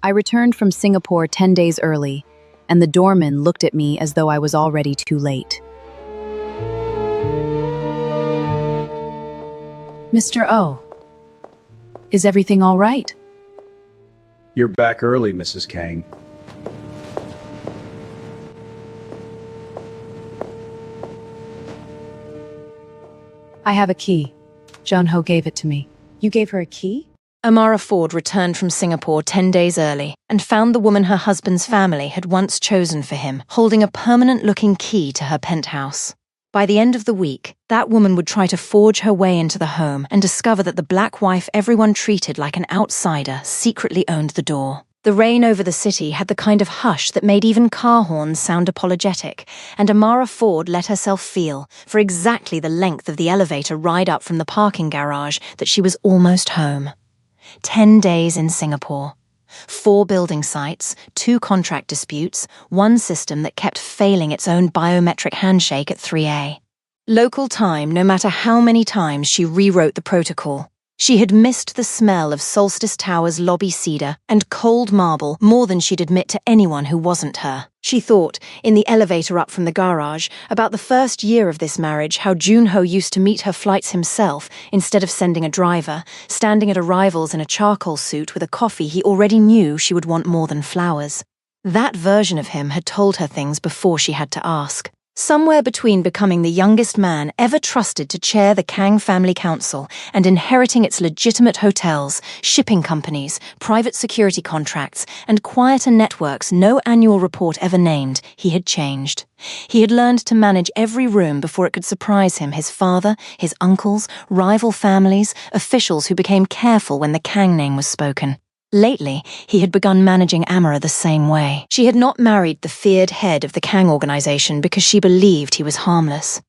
I returned from Singapore 10 days early, and the doorman looked at me as though I was already too late. Mr. O, is everything all right? You're back early, Mrs. Kang. I have a key. Jun-ho gave it to me. You gave her a key? Amara Ford returned from Singapore 10 days early and found the woman her husband's family had once chosen for him, holding a permanent-looking key to her penthouse. By the end of the week, that woman would try to forge her way into the home and discover that the black wife everyone treated like an outsider secretly owned the door. The reign over the city had the kind of hush that made even car horns sound apologetic, and Amara Ford let herself feel, for exactly the length of the elevator ride up from the parking garage, that she was almost home. 10 days in Singapore. 4 building sites, 2 contract disputes, 1 system that kept failing its own biometric handshake at 3A. Local time, no matter how many times she rewrote the protocol. She had missed the smell of Solstice Tower's lobby cedar and cold marble more than she'd admit to anyone who wasn't her. She thought, in the elevator up from the garage, about the first year of this marriage, how Jun-ho used to meet her flights himself instead of sending a driver, standing at arrivals in a charcoal suit with a coffee he already knew she would want more than flowers. That version of him had told her things before she had to ask. Somewhere between becoming the youngest man ever trusted to chair the Kang Family Council and inheriting its legitimate hotels, shipping companies, private security contracts, and quieter networks no annual report ever named, he had changed. He had learned to manage every room before it could surprise him, his father, his uncles, rival families, officials who became careful when the Kang name was spoken. Lately, he had begun managing Amara the same way. She had not married the feared head of the Kang organization because she believed he was harmless.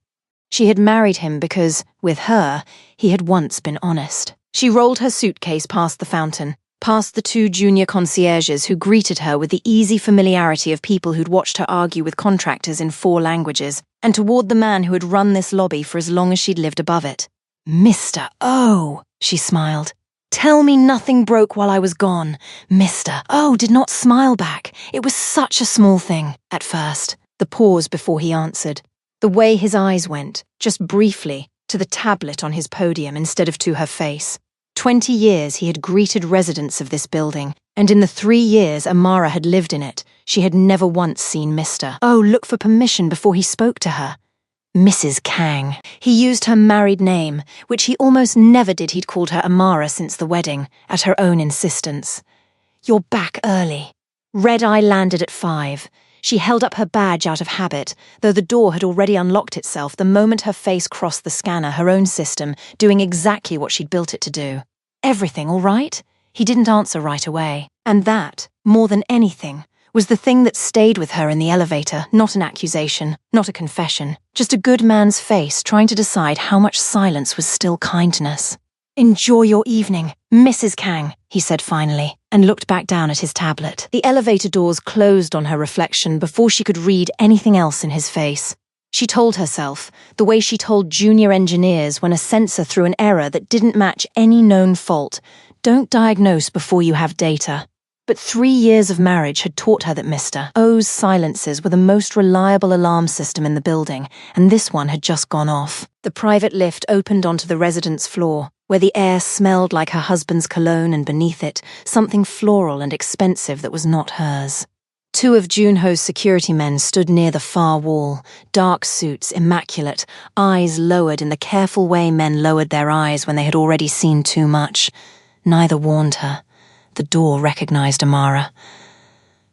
She had married him because, with her, he had once been honest. She rolled her suitcase past the fountain, past the 2 junior concierges who greeted her with the easy familiarity of people who'd watched her argue with contractors in 4 languages, and toward the man who had run this lobby for as long as she'd lived above it. Mr. O, she smiled. Tell me nothing broke while I was gone. Mr. O did not smile back. It was such a small thing, at first. The pause before he answered. The way his eyes went, just briefly, to the tablet on his podium instead of to her face. 20 years he had greeted residents of this building, and in the 3 years Amara had lived in it, she had never once seen Mr. O look for permission before he spoke to her. Mrs. Kang. He used her married name, which he almost never did. He'd called her Amara since the wedding, at her own insistence. You're back early. Red Eye landed at 5. She held up her badge out of habit, though the door had already unlocked itself the moment her face crossed the scanner, her own system, doing exactly what she'd built it to do. Everything all right? He didn't answer right away. And that, more than anything, was the thing that stayed with her in the elevator, not an accusation, not a confession, just a good man's face trying to decide how much silence was still kindness. Enjoy your evening, Mrs. Kang, he said finally, and looked back down at his tablet. The elevator doors closed on her reflection before she could read anything else in his face. She told herself, the way she told junior engineers when a sensor threw an error that didn't match any known fault, don't diagnose before you have data. But 3 years of marriage had taught her that Mr. O's silencers were the most reliable alarm system in the building, and this one had just gone off. The private lift opened onto the residence floor, where the air smelled like her husband's cologne and beneath it, something floral and expensive that was not hers. 2 of Jun-ho's security men stood near the far wall, dark suits, immaculate, eyes lowered in the careful way men lowered their eyes when they had already seen too much. Neither warned her. The door recognized Amara.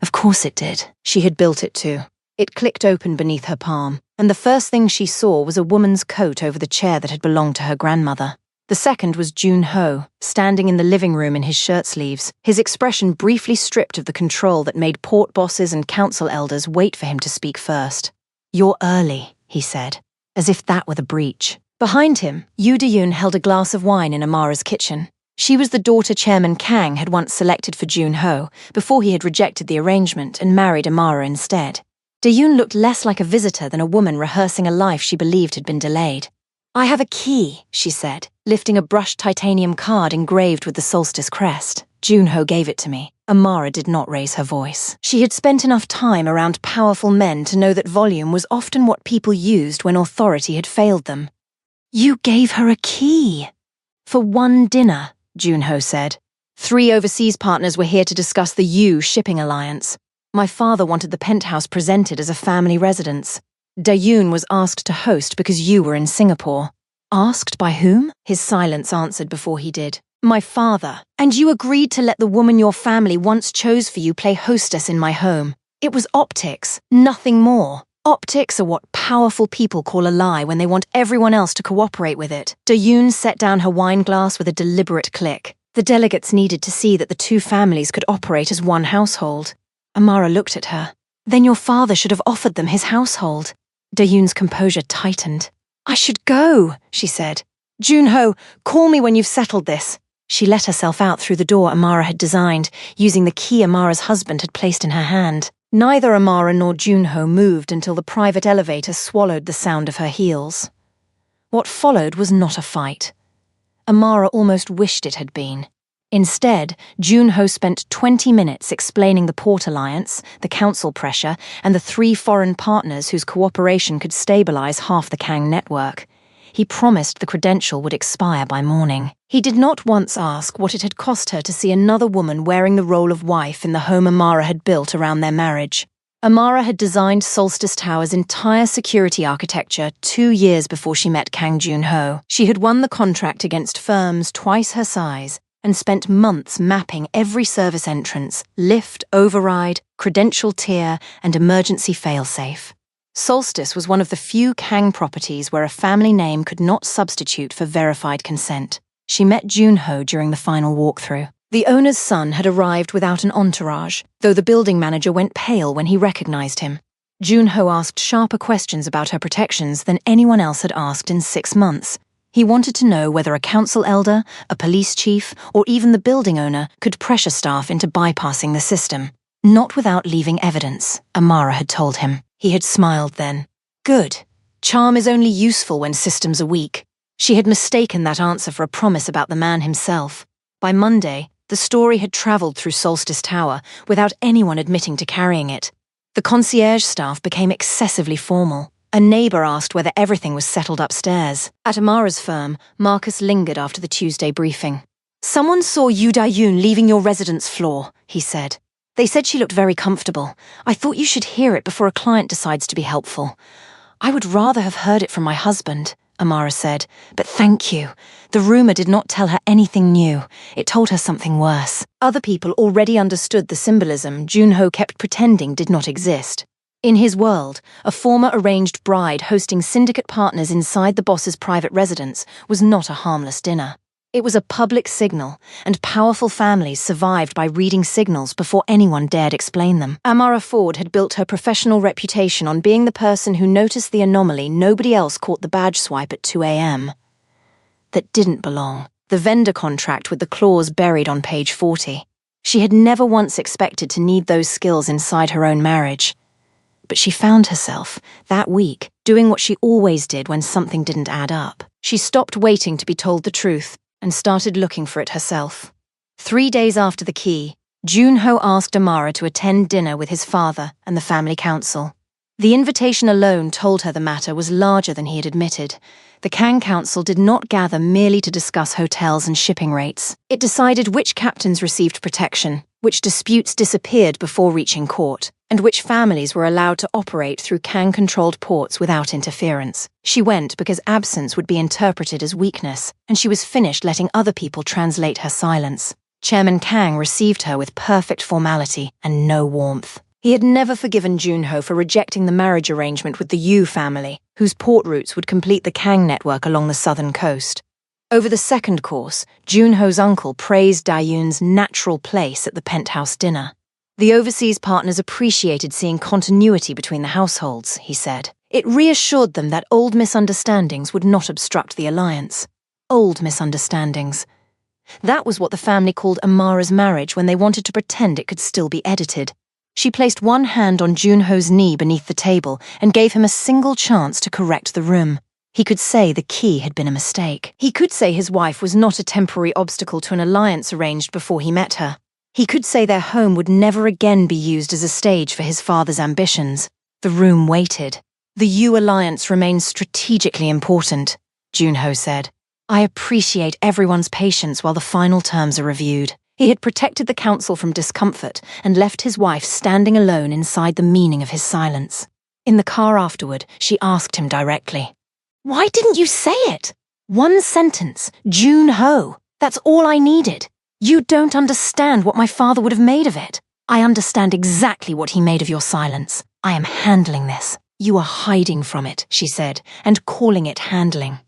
Of course it did. She had built it too. It clicked open beneath her palm, and the first thing she saw was a woman's coat over the chair that had belonged to her grandmother. The second was Jun-ho, standing in the living room in his shirt sleeves, his expression briefly stripped of the control that made port bosses and council elders wait for him to speak first. You're early, he said, as if that were the breach. Behind him, Yoo De-yoon held a glass of wine in Amara's kitchen. She was the daughter Chairman Kang had once selected for Jun-ho, before he had rejected the arrangement and married Amara instead. De-yoon looked less like a visitor than a woman rehearsing a life she believed had been delayed. I have a key, she said, lifting a brushed titanium card engraved with the solstice crest. Junho gave it to me. Amara did not raise her voice. She had spent enough time around powerful men to know that volume was often what people used when authority had failed them. You gave her a key. For one dinner, Junho said. 3 overseas partners were here to discuss the U shipping alliance. My father wanted the Penthouse presented as a family residence. Dayoon was asked to host because you were in Singapore. Asked by whom? His silence answered before he did. My father. And you agreed to let the woman your family once chose for you play hostess in my home. It was optics, nothing more. Optics are what powerful people call a lie when they want everyone else to cooperate with it. Dayoon set down her wine glass with a deliberate click. The delegates needed to see that the 2 families could operate as one household. Amara looked at her. Then your father should have offered them his household. Dayoon's composure tightened. I should go, she said. Junho, call me when you've settled this. She let herself out through the door Amara had designed, using the key Amara's husband had placed in her hand. Neither Amara nor Junho moved until the private elevator swallowed the sound of her heels. What followed was not a fight. Amara almost wished it had been. Instead, Junho spent 20 minutes explaining the port alliance, the council pressure, and the 3 foreign partners whose cooperation could stabilize half the Kang network. He promised the credential would expire by morning. He did not once ask what it had cost her to see another woman wearing the role of wife in the home Amara had built around their marriage. Amara had designed Solstice Tower's entire security architecture 2 years before she met Kang Junho. She had won the contract against firms twice her size and spent months mapping every service entrance, lift, override, credential tier, and emergency failsafe. Solstice was one of the few Kang properties where a family name could not substitute for verified consent. She met Junho during the final walkthrough. The owner's son had arrived without an entourage, though the building manager went pale when he recognized him. Junho asked sharper questions about her protections than anyone else had asked in 6 months. He wanted to know whether a council elder, a police chief, or even the building owner could pressure staff into bypassing the system. Not without leaving evidence, Amara had told him. He had smiled then. Good. Charm is only useful when systems are weak. She had mistaken that answer for a promise about the man himself. By Monday, the story had travelled through Solstice Tower without anyone admitting to carrying it. The concierge staff became excessively formal. A neighbour asked whether everything was settled upstairs. At Amara's firm, Marcus lingered after the Tuesday briefing. Someone saw Yu Dayoon leaving your residence floor, he said. They said she looked very comfortable. I thought you should hear it before a client decides to be helpful. I would rather have heard it from my husband, Amara said, but thank you. The rumour did not tell her anything new. It told her something worse. Other people already understood the symbolism Junho kept pretending did not exist. In his world, a former arranged bride hosting syndicate partners inside the boss's private residence was not a harmless dinner. It was a public signal, and powerful families survived by reading signals before anyone dared explain them. Amara Ford had built her professional reputation on being the person who noticed the anomaly nobody else caught the badge swipe at 2 a.m. That didn't belong. The vendor contract with the clause buried on page 40. She had never once expected to need those skills inside her own marriage. But she found herself, that week, doing what she always did when something didn't add up. She stopped waiting to be told the truth and started looking for it herself. 3 days after the key, Junho asked Amara to attend dinner with his father and the family council. The invitation alone told her the matter was larger than he had admitted. The Kang Council did not gather merely to discuss hotels and shipping rates. It decided which captains received protection, which disputes disappeared before reaching court, and which families were allowed to operate through Kang-controlled ports without interference. She went because absence would be interpreted as weakness, and she was finished letting other people translate her silence. Chairman Kang received her with perfect formality and no warmth. He had never forgiven Junho for rejecting the marriage arrangement with the Yu family, whose port routes would complete the Kang network along the southern coast. Over the second course, Junho's uncle praised Dayoon's natural place at the Penthouse dinner. The overseas partners appreciated seeing continuity between the households, he said. It reassured them that old misunderstandings would not obstruct the alliance. Old misunderstandings. That was what the family called Amara's marriage when they wanted to pretend it could still be edited. She placed one hand on Junho's knee beneath the table and gave him a single chance to correct the room. He could say the key had been a mistake. He could say his wife was not a temporary obstacle to an alliance arranged before he met her. He could say their home would never again be used as a stage for his father's ambitions. The room waited. The U alliance remains strategically important, Junho said. I appreciate everyone's patience while the final terms are reviewed. He had protected the council from discomfort and left his wife standing alone inside the meaning of his silence. In the car afterward, she asked him directly, "Why didn't you say it? One sentence, Junho. That's all I needed. You don't understand what my father would have made of it. I understand exactly what he made of your silence. I am handling this. You are hiding from it," she said, and calling it handling.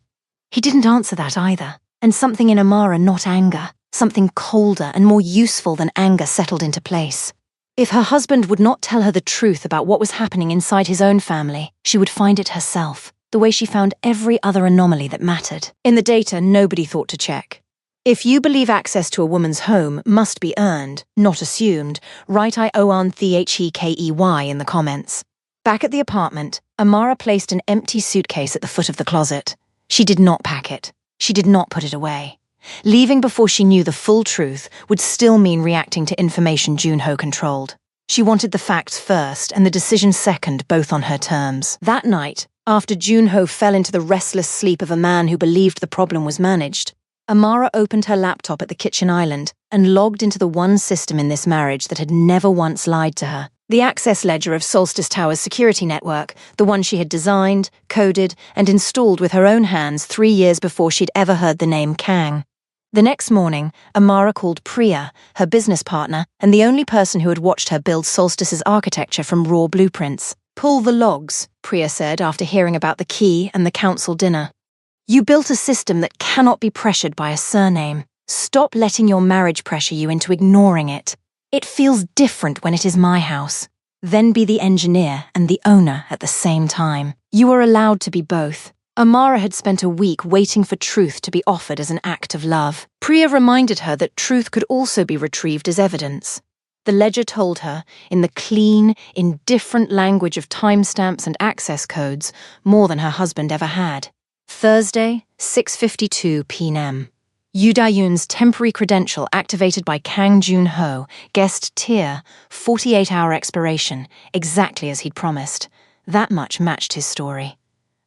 He didn't answer that either, and something in Amara, not anger, something colder and more useful than anger settled into place. If her husband would not tell her the truth about what was happening inside his own family, she would find it herself, the way she found every other anomaly that mattered. In the data, nobody thought to check. If you believe access to a woman's home must be earned, not assumed, write IOAN THEKEY in the comments. Back at the apartment, Amara placed an empty suitcase at the foot of the closet. She did not pack it. She did not put it away. Leaving before she knew the full truth would still mean reacting to information Junho controlled. She wanted the facts first and the decision second, both on her terms. That night, after Junho fell into the restless sleep of a man who believed the problem was managed, Amara opened her laptop at the kitchen island and logged into the one system in this marriage that had never once lied to her. The access ledger of Solstice Tower's security network, the one she had designed, coded, and installed with her own hands 3 years before she'd ever heard the name Kang. The next morning, Amara called Priya, her business partner, and the only person who had watched her build Solstice's architecture from raw blueprints. "Pull the logs," Priya said after hearing about the key and the council dinner. "You built a system that cannot be pressured by a surname. Stop letting your marriage pressure you into ignoring it. It feels different when it is my house. Then be the engineer and the owner at the same time. You are allowed to be both." Amara had spent a week waiting for truth to be offered as an act of love. Priya reminded her that truth could also be retrieved as evidence. The ledger told her, in the clean, indifferent language of timestamps and access codes, more than her husband ever had. Thursday, 6:52 p.m. Yu Dayun's temporary credential activated by Kang Junho, guest tier, 48-hour expiration, exactly as he'd promised. That much matched his story.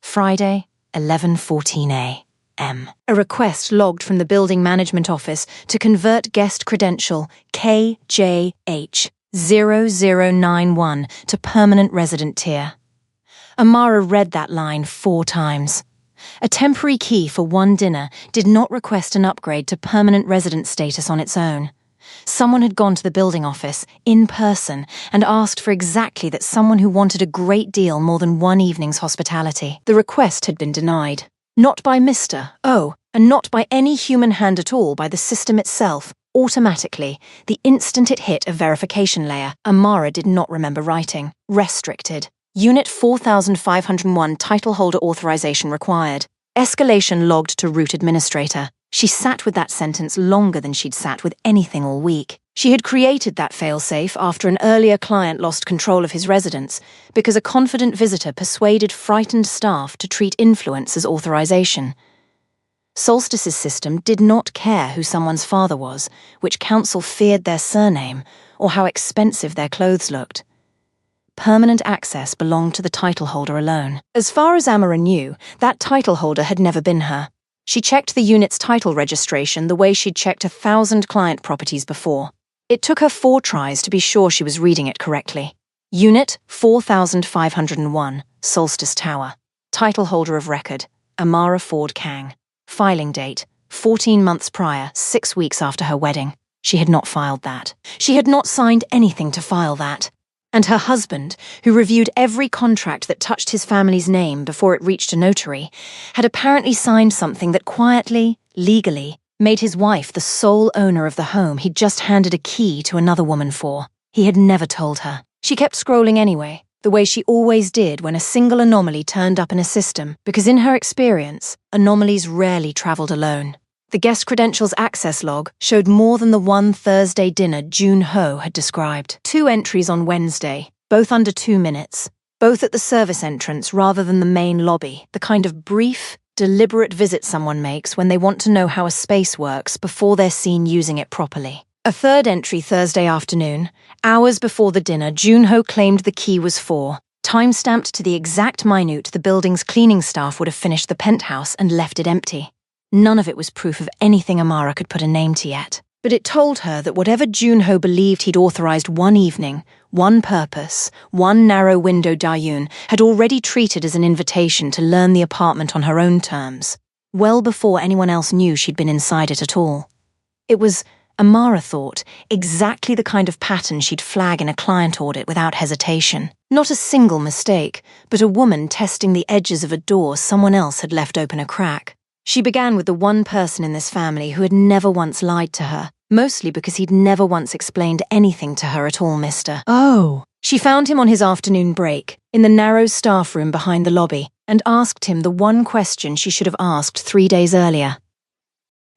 Friday, 11:14 a.m. A request logged from the building management office to convert guest credential KJH0091 to permanent resident tier. Amara read that line 4 times. A temporary key for one dinner did not request an upgrade to permanent resident status on its own. Someone had gone to the building office, in person, and asked for exactly that someone who wanted a great deal more than one evening's hospitality. The request had been denied. Not by Mr. O, and not by any human hand at all, by the system itself, automatically, the instant it hit a verification layer. Amara did not remember writing. Restricted. Unit 4501 title holder authorization required. Escalation logged to root administrator. She sat with that sentence longer than she'd sat with anything all week. She had created that failsafe after an earlier client lost control of his residence because a confident visitor persuaded frightened staff to treat influence as authorization. Solstice's system did not care who someone's father was, which council feared their surname, or how expensive their clothes looked. Permanent access belonged to the title holder alone. As far as Amara knew, that title holder had never been her. She checked the unit's title registration the way she'd checked 1,000 client properties before. It took her 4 tries to be sure she was reading it correctly. Unit 4501, Solstice Tower. Title holder of record, Amara Ford Kang. Filing date, 14 months prior, 6 weeks after her wedding. She had not filed that. She had not signed anything to file that. And her husband, who reviewed every contract that touched his family's name before it reached a notary, had apparently signed something that quietly, legally, made his wife the sole owner of the home he'd just handed a key to another woman for. He had never told her. She kept scrolling anyway, the way she always did when a single anomaly turned up in a system, because in her experience, anomalies rarely traveled alone. The guest credentials access log showed more than the one Thursday dinner Junho had described. 2 entries on Wednesday, both under 2 minutes. both at the service entrance rather than the main lobby, the kind of brief, deliberate visit someone makes when they want to know how a space works before they're seen using it properly. A third entry Thursday afternoon, hours before the dinner, Junho claimed the key was 4, time-stamped to the exact minute the building's cleaning staff would have finished the penthouse and left it empty. None of it was proof of anything Amara could put a name to yet, but it told her that whatever Junho believed he'd authorized one evening, one purpose, one narrow window Dayun had already treated as an invitation to learn the apartment on her own terms, well before anyone else knew she'd been inside it at all. It was, Amara thought, exactly the kind of pattern she'd flag in a client audit without hesitation. Not a single mistake, but a woman testing the edges of a door someone else had left open a crack. She began with the one person in this family who had never once lied to her, mostly because he'd never once explained anything to her at all, Mr. Oh. She found him on his afternoon break, in the narrow staff room behind the lobby, and asked him the one question she should have asked 3 days earlier.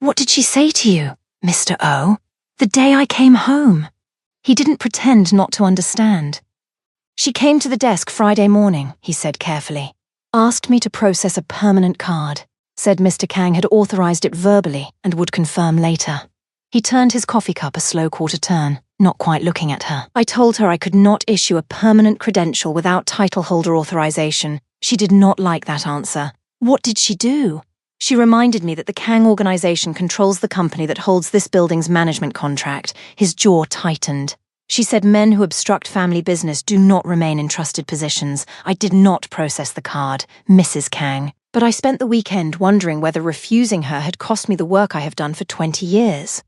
"What did she say to you, Mr. O, the day I came home?" He didn't pretend not to understand. "She came to the desk Friday morning," he said carefully. "Asked me to process a permanent card. Said Mr. Kang had authorized it verbally and would confirm later." He turned his coffee cup a slow quarter turn, not quite looking at her. "I told her I could not issue a permanent credential without title holder authorization. She did not like that answer. What did she do? She reminded me that the Kang organization controls the company that holds this building's management contract." His jaw tightened. "She said men who obstruct family business do not remain in trusted positions. I did not process the card, Mrs. Kang. But I spent the weekend wondering whether refusing her had cost me the work I have done for 20 years.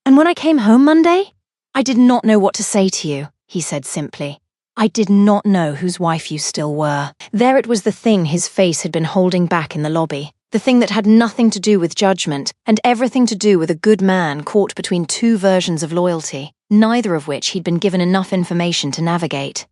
And when I came home Monday, I did not know what to say to you," he said simply. "I did not know whose wife you still were." There it was, the thing his face had been holding back in the lobby, the thing that had nothing to do with judgment and everything to do with a good man caught between two versions of loyalty, neither of which he'd been given enough information to navigate.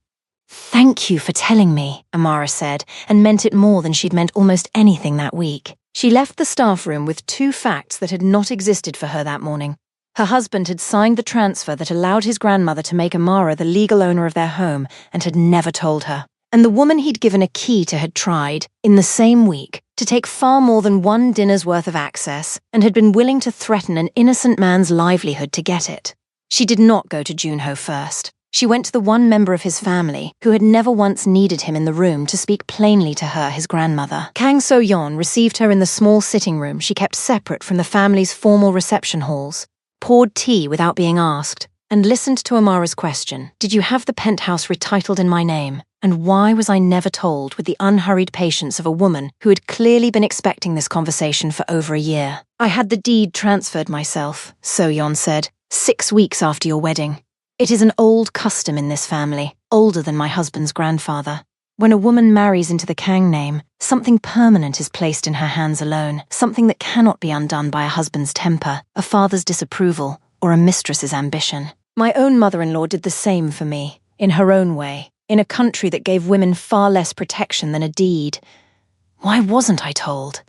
"Thank you for telling me," Amara said, and meant it more than she'd meant almost anything that week. She left the staff room with 2 facts that had not existed for her that morning. Her husband had signed the transfer that allowed his grandmother to make Amara the legal owner of their home and had never told her. And the woman he'd given a key to had tried, in the same week, to take far more than 1 dinner's worth of access and had been willing to threaten an innocent man's livelihood to get it. She did not go to Junho first. She went to the one member of his family who had never once needed him in the room to speak plainly to her, his grandmother. Kang So-yeon received her in the small sitting room she kept separate from the family's formal reception halls, poured tea without being asked, and listened to Amara's question, "Did you have the penthouse retitled in my name? And why was I never told?" with the unhurried patience of a woman who had clearly been expecting this conversation for over a year. "I had the deed transferred myself," So-yeon said, 6 weeks after your wedding. "It is an old custom in this family, older than my husband's grandfather. When a woman marries into the Kang name, something permanent is placed in her hands alone, something that cannot be undone by a husband's temper, a father's disapproval, or a mistress's ambition. My own mother-in-law did the same for me, in her own way, in a country that gave women far less protection than a deed. Why wasn't I told?"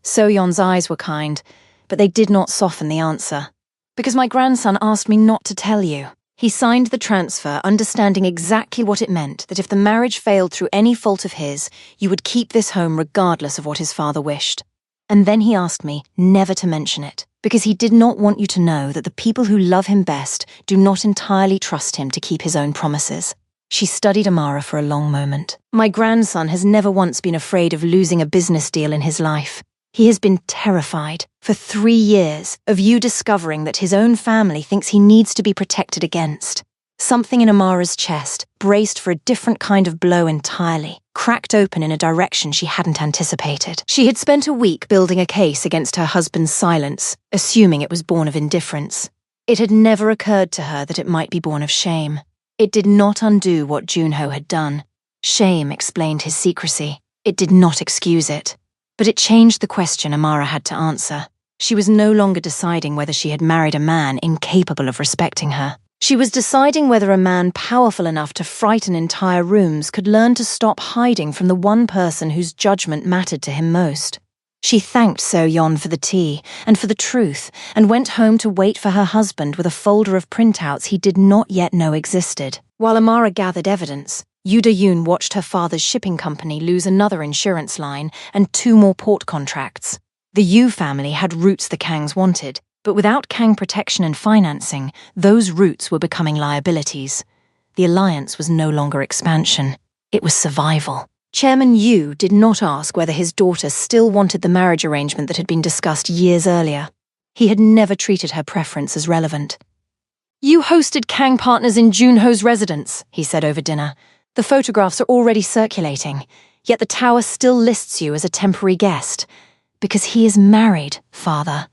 So-yeon's eyes were kind, but they did not soften the answer. "Because my grandson asked me not to tell you. He signed the transfer understanding exactly what it meant, that if the marriage failed through any fault of his, you would keep this home regardless of what his father wished. And then he asked me never to mention it, because he did not want you to know that the people who love him best do not entirely trust him to keep his own promises." She studied Amara for a long moment. "My grandson has never once been afraid of losing a business deal in his life. He has been terrified, for 3 years, of you discovering that his own family thinks he needs to be protected against." Something in Amara's chest braced for a different kind of blow entirely, cracked open in a direction she hadn't anticipated. She had spent a week building a case against her husband's silence, assuming it was born of indifference. It had never occurred to her that it might be born of shame. It did not undo what Junho had done. Shame explained his secrecy. It did not excuse it. But it changed the question Amara had to answer. She was no longer deciding whether she had married a man incapable of respecting her. She was deciding whether a man powerful enough to frighten entire rooms could learn to stop hiding from the one person whose judgment mattered to him most. She thanked So-yeon for the tea and for the truth, and went home to wait for her husband with a folder of printouts he did not yet know existed. While Amara gathered evidence, Yu Da-yoon watched her father's shipping company lose another insurance line and 2 more port contracts. The Yu family had roots the Kangs wanted, but without Kang protection and financing, those roots were becoming liabilities. The alliance was no longer expansion. It was survival. Chairman Yu did not ask whether his daughter still wanted the marriage arrangement that had been discussed years earlier. He had never treated her preference as relevant. "You hosted Kang partners in Junho's residence," he said over dinner. "The photographs are already circulating, yet the tower still lists you as a temporary guest. Because he is married, father.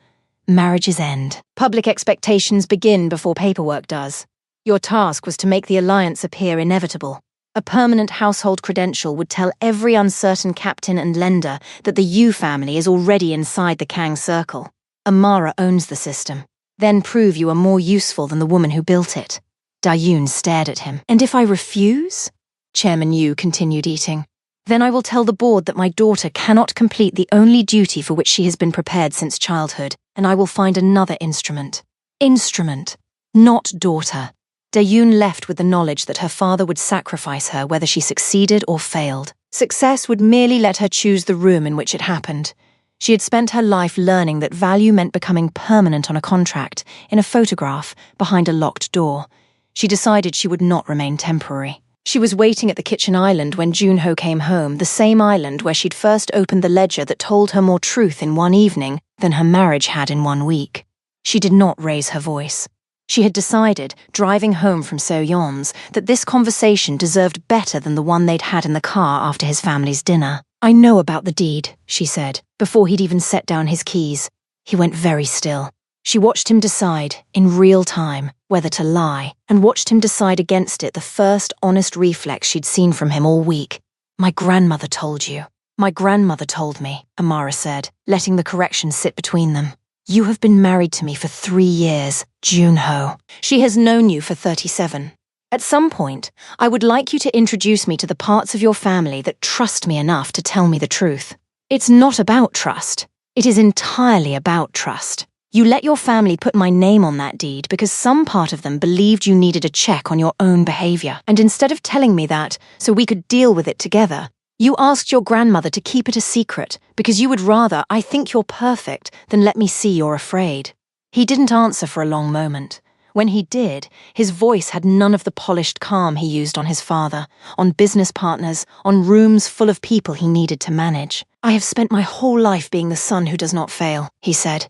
Marriages end. Public expectations begin before paperwork does. Your task was to make the alliance appear inevitable. A permanent household credential would tell every uncertain captain and lender that the Yu family is already inside the Kang circle. Amara owns the system. Then prove you are more useful than the woman who built it." Da-yoon stared at him. "And if I refuse?" Chairman Yu continued eating. "Then I will tell the board that my daughter cannot complete the only duty for which she has been prepared since childhood, and I will find another instrument. Instrument, not daughter." Da-yoon left with the knowledge that her father would sacrifice her whether she succeeded or failed. Success would merely let her choose the room in which it happened. She had spent her life learning that value meant becoming permanent on a contract, in a photograph, behind a locked door. She decided she would not remain temporary. She was waiting at the kitchen island when Junho came home, the same island where she'd first opened the ledger that told her more truth in one evening than her marriage had in 1 week. She did not raise her voice. She had decided, driving home from Seoyeon's, that this conversation deserved better than the one they'd had in the car after his family's dinner. "I know about the deed," she said, before he'd even set down his keys. He went very still. She watched him decide, in real time, whether to lie, and watched him decide against it, the first honest reflex she'd seen from him all week. "My grandmother told you." "My grandmother told me," Amara said, letting the correction sit between them. "You have been married to me for 3 years, Junho. She has known you for 37. At some point, I would like you to introduce me to the parts of your family that trust me enough to tell me the truth. It's not about trust. It is entirely about trust. You let your family put my name on that deed because some part of them believed you needed a check on your own behavior. And instead of telling me that, so we could deal with it together, you asked your grandmother to keep it a secret because you would rather I think you're perfect than let me see you're afraid." He didn't answer for a long moment. When he did, his voice had none of the polished calm he used on his father, on business partners, on rooms full of people he needed to manage. "I have spent my whole life being the son who does not fail," he said.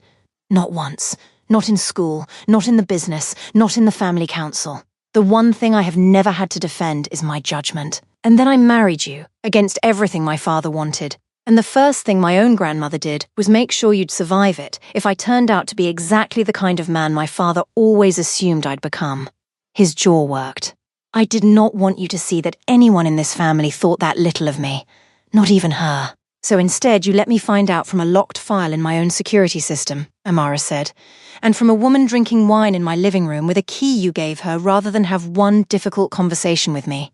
"Not once. Not in school, not in the business, not in the family council. The one thing I have never had to defend is my judgment. And then I married you, against everything my father wanted. And the first thing my own grandmother did was make sure you'd survive it if I turned out to be exactly the kind of man my father always assumed I'd become." His jaw worked. "I did not want you to see that anyone in this family thought that little of me. Not even her. So instead you let me find out from a locked file in my own security system," Amara said, "and from a woman drinking wine in my living room with a key you gave her rather than have one difficult conversation with me."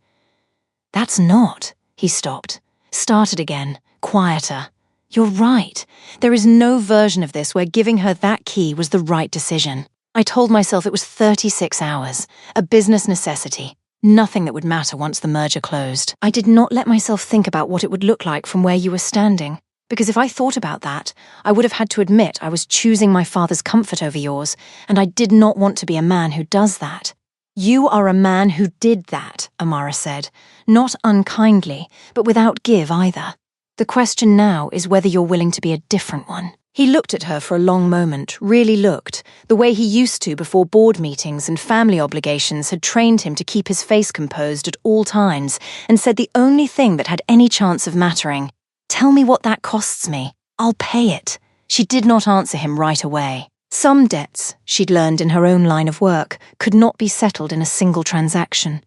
"That's not," he stopped, started again, quieter. "You're right. There is no version of this where giving her that key was the right decision. I told myself it was 36 hours, a business necessity. Nothing that would matter once the merger closed. I did not let myself think about what it would look like from where you were standing, because if I thought about that, I would have had to admit I was choosing my father's comfort over yours, and I did not want to be a man who does that." "You are a man who did that," Amara said, not unkindly, but without give either. "The question now is whether you're willing to be a different one." He looked at her for a long moment, really looked, the way he used to before board meetings and family obligations had trained him to keep his face composed at all times, and said the only thing that had any chance of mattering, "Tell me what that costs me. I'll pay it." She did not answer him right away. Some debts, she'd learned in her own line of work, could not be settled in a single transaction.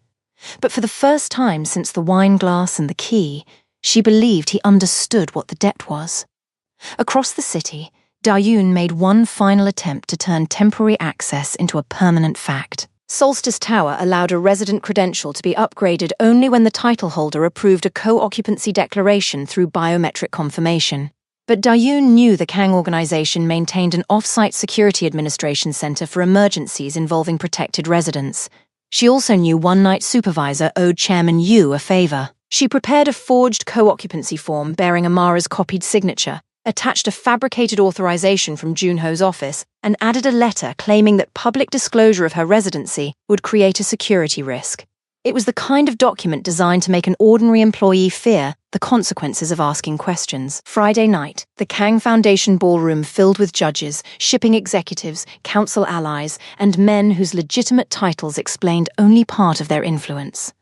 But for the first time since the wine glass and the key, she believed he understood what the debt was. Across the city, Da-yoon made one final attempt to turn temporary access into a permanent fact. Solstice Tower allowed a resident credential to be upgraded only when the title holder approved a co-occupancy declaration through biometric confirmation. But Da-yoon knew the Kang organization maintained an off-site security administration center for emergencies involving protected residents. She also knew one night supervisor owed Chairman Yu a favor. She prepared a forged co-occupancy form bearing Amara's copied signature, attached a fabricated authorization from Junho's office, and added a letter claiming that public disclosure of her residency would create a security risk. It was the kind of document designed to make an ordinary employee fear the consequences of asking questions. Friday night, the Kang Foundation ballroom filled with judges, shipping executives, council allies, and men whose legitimate titles explained only part of their influence.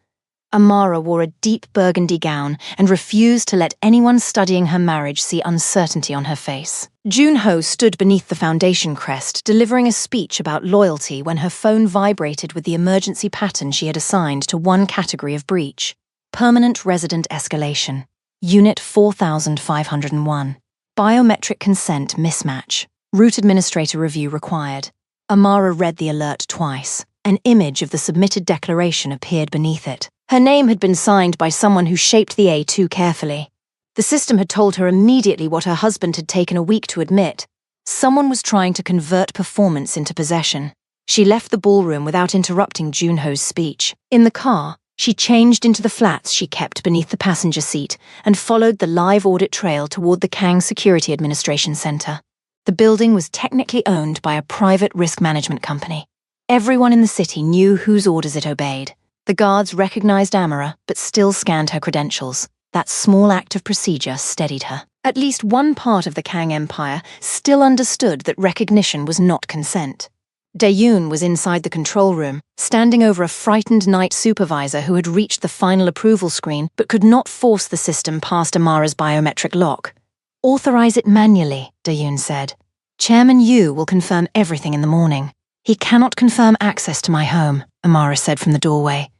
Amara wore a deep burgundy gown and refused to let anyone studying her marriage see uncertainty on her face. Junho stood beneath the foundation crest, delivering a speech about loyalty when her phone vibrated with the emergency pattern she had assigned to one category of breach: permanent resident escalation. Unit 4501. Biometric consent mismatch. Root administrator review required. Amara read the alert twice. An image of the submitted declaration appeared beneath it. Her name had been signed by someone who shaped the A too carefully. The system had told her immediately what her husband had taken a week to admit. Someone was trying to convert performance into possession. She left the ballroom without interrupting Junho's speech. In the car, she changed into the flats she kept beneath the passenger seat and followed the live audit trail toward the Kang Security Administration Center. The building was technically owned by a private risk management company. Everyone in the city knew whose orders it obeyed. The guards recognized Amara, but still scanned her credentials. That small act of procedure steadied her. At least one part of the Kang Empire still understood that recognition was not consent. Dae-yoon was inside the control room, standing over a frightened night supervisor who had reached the final approval screen but could not force the system past Amara's biometric lock. "Authorize it manually," Dae-yoon said. "Chairman Yu will confirm everything in the morning." "He cannot confirm access to my home," Amara said from the doorway.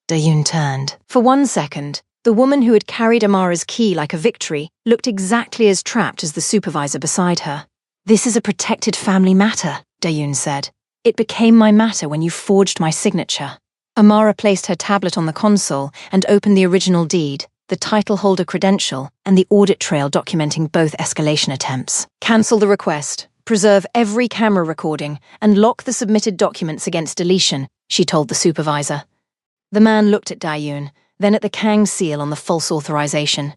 Dae-yoon turned. For 1 second, the woman who had carried Amara's key like a victory looked exactly as trapped as the supervisor beside her. "This is a protected family matter," Dae-yoon said. "It became my matter when you forged my signature." Amara placed her tablet on the console and opened the original deed, the title holder credential, and the audit trail documenting both escalation attempts. "Cancel the request. Preserve every camera recording and lock the submitted documents against deletion," she told the supervisor. The man looked at Dae-yoon, then at the Kang seal on the false authorization.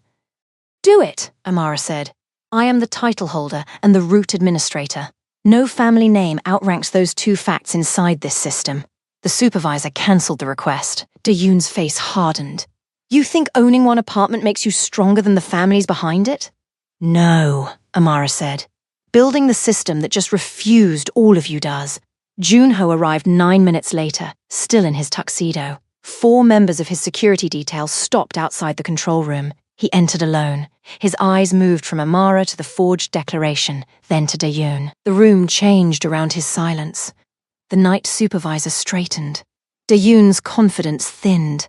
"Do it," Amara said. "I am the title holder and the root administrator. No family name outranks those two facts inside this system." The supervisor cancelled the request. Dae-yoon's face hardened. "You think owning one apartment makes you stronger than the families behind it?" "No," Amara said. "Building the system that just refused all of you does." Junho arrived 9 minutes later, still in his tuxedo. 4 members of his security detail stopped outside the control room. He entered alone. His eyes moved from Amara to the forged declaration, then to Dae-yoon. The room changed around his silence. The night supervisor straightened. Dae-yoon's confidence thinned.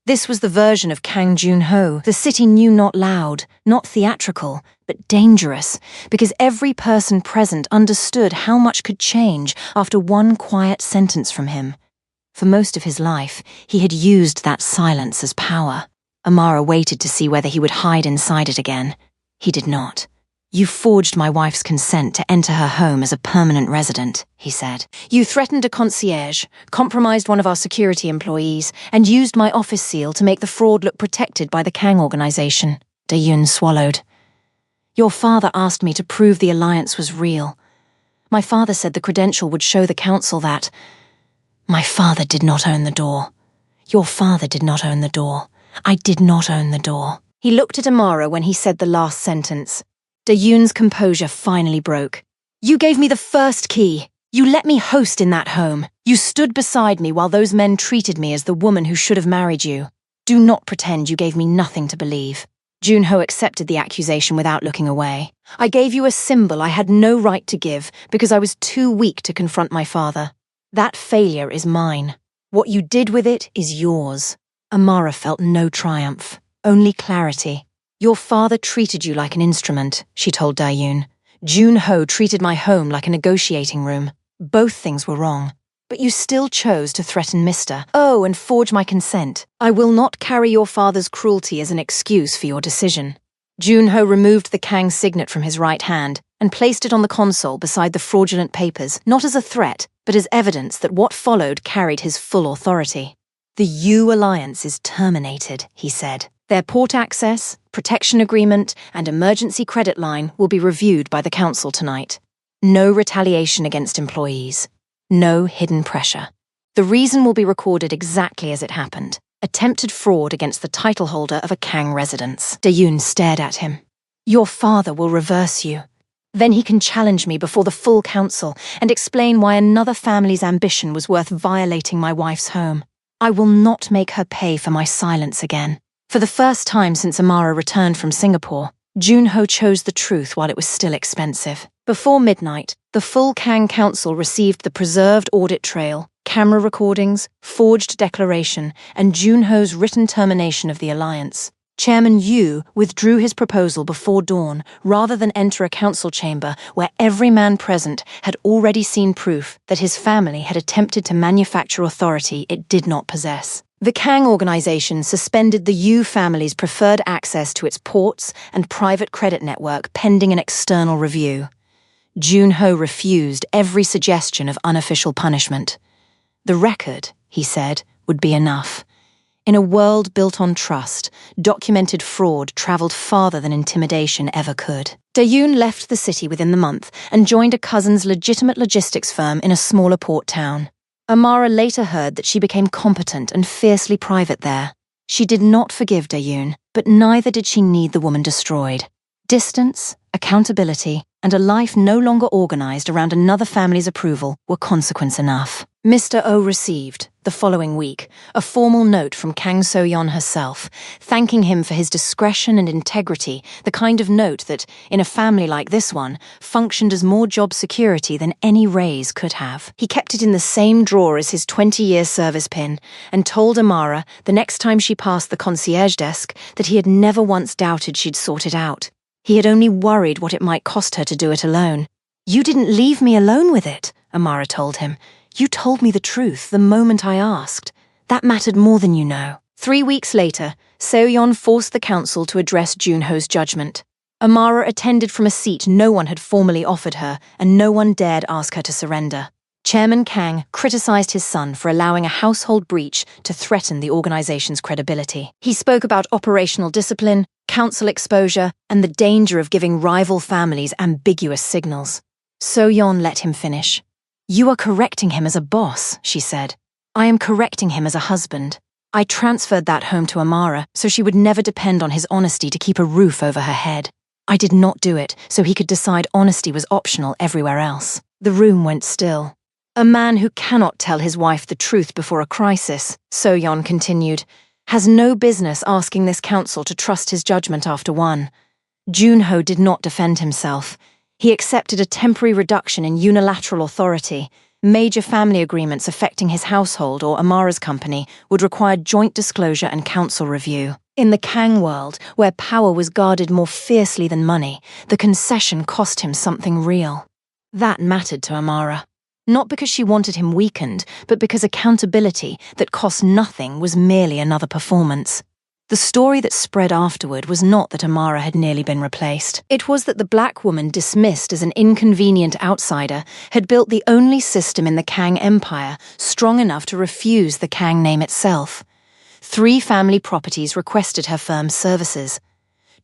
This was the version of Kang Junho the city knew, not loud, not theatrical, but dangerous, because every person present understood how much could change after one quiet sentence from him. For most of his life, he had used that silence as power. Amara waited to see whether he would hide inside it again. He did not. "You forged my wife's consent to enter her home as a permanent resident," he said. "You threatened a concierge, compromised one of our security employees, and used my office seal to make the fraud look protected by the Kang organization." Dae-yoon swallowed. "Your father asked me to prove the alliance was real. My father said the credential would show the council that... My father did not own the door. Your father did not own the door. I did not own the door." He looked at Amara when he said the last sentence. Dae-yoon's composure finally broke. "You gave me the first key. You let me host in that home. You stood beside me while those men treated me as the woman who should have married you. Do not pretend you gave me nothing to believe." Junho accepted the accusation without looking away. "I gave you a symbol I had no right to give because I was too weak to confront my father. That failure is mine. What you did with it is yours." Amara felt no triumph, only clarity. "Your father treated you like an instrument," she told Dae-yoon. "Junho treated my home like a negotiating room. Both things were wrong. But you still chose to threaten Mr. Oh, and forge my consent. I will not carry your father's cruelty as an excuse for your decision." Junho removed the Kang signet from his right hand and placed it on the console beside the fraudulent papers, not as a threat, but as evidence that what followed carried his full authority. "The U alliance is terminated," he said. "Their port access, protection agreement, and emergency credit line will be reviewed by the council tonight. No retaliation against employees. No hidden pressure. The reason will be recorded exactly as it happened. Attempted fraud against the title holder of a Kang residence." Dayoon stared at him. "Your father will reverse you. Then he can challenge me before the full council and explain why another family's ambition was worth violating my wife's home. I will not make her pay for my silence again." For the first time since Amara returned from Singapore, Junho chose the truth while it was still expensive. Before midnight, the full Kang Council received the preserved audit trail, camera recordings, forged declaration, and Junho's written termination of the alliance. Chairman Yu withdrew his proposal before dawn rather than enter a council chamber where every man present had already seen proof that his family had attempted to manufacture authority it did not possess. The Kang organization suspended the Yu family's preferred access to its ports and private credit network pending an external review. Junho refused every suggestion of unofficial punishment. The record, he said, would be enough. In a world built on trust, documented fraud traveled farther than intimidation ever could. Dayoon left the city within the month and joined a cousin's legitimate logistics firm in a smaller port town. Amara later heard that she became competent and fiercely private there. She did not forgive Dayoon, but neither did she need the woman destroyed. Distance, accountability, and a life no longer organized around another family's approval were consequence enough. Mr. O received, the following week, a formal note from Kang So-yeon herself, thanking him for his discretion and integrity, the kind of note that, in a family like this one, functioned as more job security than any raise could have. He kept it in the same drawer as his 20-year service pin, and told Amara, the next time she passed the concierge desk, that he had never once doubted she'd sort it out. He had only worried what it might cost her to do it alone. "You didn't leave me alone with it," Amara told him. "You told me the truth the moment I asked. That mattered more than you know." 3 weeks later, Seo-yeon forced the council to address Junho's judgment. Amara attended from a seat no one had formally offered her, and no one dared ask her to surrender. Chairman Kang criticized his son for allowing a household breach to threaten the organization's credibility. He spoke about operational discipline, council exposure, and the danger of giving rival families ambiguous signals. So-yeon let him finish. "You are correcting him as a boss," she said. "I am correcting him as a husband. I transferred that home to Amara so she would never depend on his honesty to keep a roof over her head. I did not do it so he could decide honesty was optional everywhere else." The room went still. "A man who cannot tell his wife the truth before a crisis," So-yeon continued, "has no business asking this council to trust his judgment after one." Junho did not defend himself. He accepted a temporary reduction in unilateral authority. Major family agreements affecting his household or Amara's company would require joint disclosure and council review. In the Kang world, where power was guarded more fiercely than money, the concession cost him something real. That mattered to Amara. Not because she wanted him weakened, but because accountability that cost nothing was merely another performance. The story that spread afterward was not that Amara had nearly been replaced. It was that the black woman dismissed as an inconvenient outsider had built the only system in the Kang Empire strong enough to refuse the Kang name itself. 3 family properties requested her firm's services.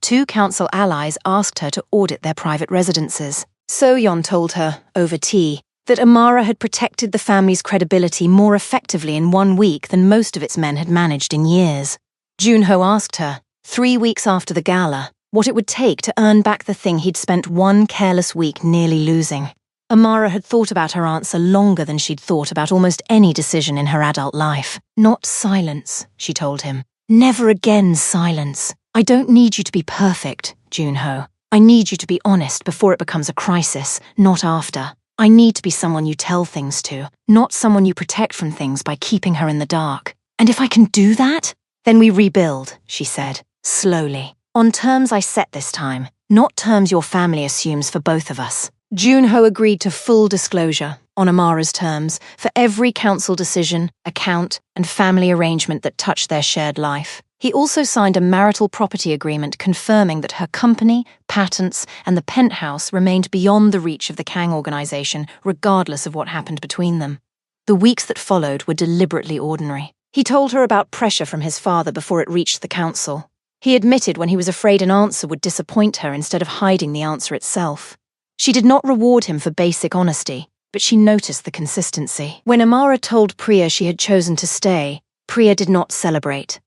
2 council allies asked her to audit their private residences. So-yeon told her, over tea, that Amara had protected the family's credibility more effectively in 1 week than most of its men had managed in years. Junho asked her, 3 weeks after the gala, what it would take to earn back the thing he'd spent 1 careless week nearly losing. Amara had thought about her answer longer than she'd thought about almost any decision in her adult life. "Not silence," she told him. "Never again silence. I don't need you to be perfect, Junho. I need you to be honest before it becomes a crisis, not after. I need to be someone you tell things to, not someone you protect from things by keeping her in the dark. And if I can do that, then we rebuild," she said, slowly. "On terms I set this time, not terms your family assumes for both of us." Junho agreed to full disclosure, on Amara's terms, for every council decision, account, and family arrangement that touched their shared life. He also signed a marital property agreement confirming that her company, patents, and the Penthouse remained beyond the reach of the Kang organization, regardless of what happened between them. The weeks that followed were deliberately ordinary. He told her about pressure from his father before it reached the council. He admitted when he was afraid an answer would disappoint her instead of hiding the answer itself. She did not reward him for basic honesty, but she noticed the consistency. When Amara told Priya she had chosen to stay, Priya did not celebrate.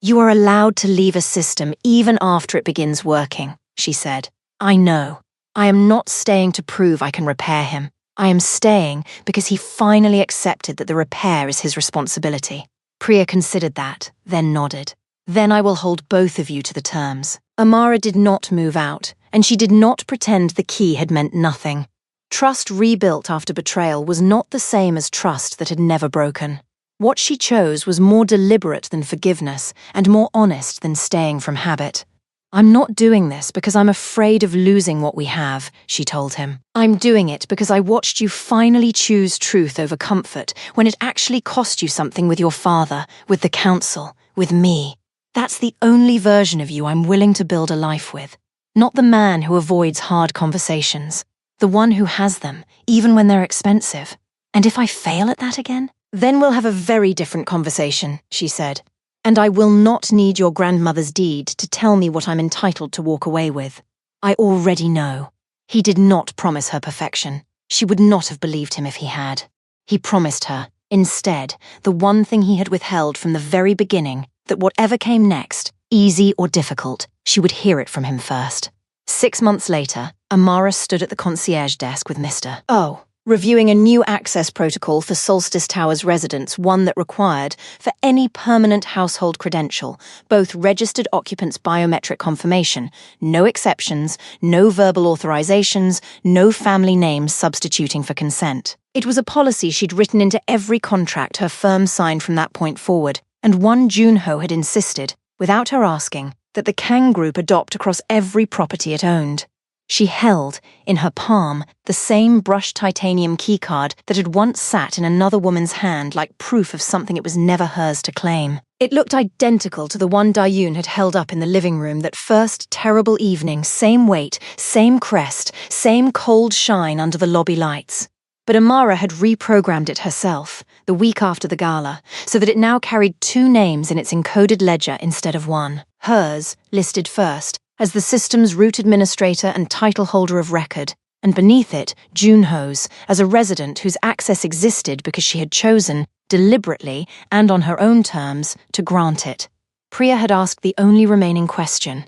"You are allowed to leave a system even after it begins working," she said. "I know. I am not staying to prove I can repair him. I am staying because he finally accepted that the repair is his responsibility." Priya considered that, then nodded. "Then I will hold both of you to the terms." Amara did not move out, and she did not pretend the key had meant nothing. Trust rebuilt after betrayal was not the same as trust that had never broken. What she chose was more deliberate than forgiveness and more honest than staying from habit. "I'm not doing this because I'm afraid of losing what we have," she told him. "I'm doing it because I watched you finally choose truth over comfort when it actually cost you something with your father, with the council, with me. That's the only version of you I'm willing to build a life with. Not the man who avoids hard conversations. The one who has them, even when they're expensive. And if I fail at that again, then we'll have a very different conversation," she said. "And I will not need your grandmother's deed to tell me what I'm entitled to walk away with. I already know." He did not promise her perfection. She would not have believed him if he had. He promised her, instead, the one thing he had withheld from the very beginning, that whatever came next, easy or difficult, she would hear it from him first. 6 months later, Amara stood at the concierge desk with Mr. O, reviewing a new access protocol for Solstice Towers residents, one that required, for any permanent household credential, both registered occupants' biometric confirmation, no exceptions, no verbal authorizations, no family names substituting for consent. It was a policy she'd written into every contract her firm signed from that point forward, and one Junho had insisted, without her asking, that the Kang Group adopt across every property it owned. She held, in her palm, the same brushed titanium keycard that had once sat in another woman's hand like proof of something it was never hers to claim. It looked identical to the one Dayun had held up in the living room that first terrible evening, same weight, same crest, same cold shine under the lobby lights. But Amara had reprogrammed it herself, the week after the gala, so that it now carried 2 names in its encoded ledger instead of 1. Hers, listed first, as the system's root administrator and title holder of record, and beneath it, Junho's, as a resident whose access existed because she had chosen, deliberately and on her own terms, to grant it. Priya had asked the only remaining question.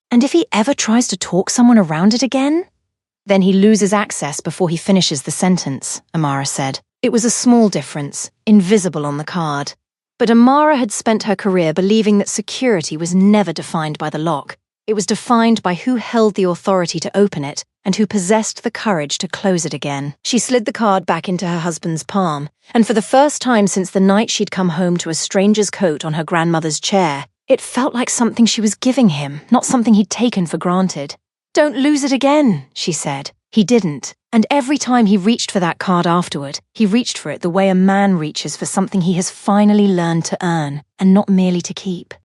"And if he ever tries to talk someone around it again?" "Then he loses access before he finishes the sentence," Amara said. It was a small difference, invisible on the card. But Amara had spent her career believing that security was never defined by the lock. It was defined by who held the authority to open it and who possessed the courage to close it again. She slid the card back into her husband's palm, and for the first time since the night she'd come home to a stranger's coat on her grandmother's chair, it felt like something she was giving him, not something he'd taken for granted. "Don't lose it again," she said. He didn't, and every time he reached for that card afterward, he reached for it the way a man reaches for something he has finally learned to earn, and not merely to keep.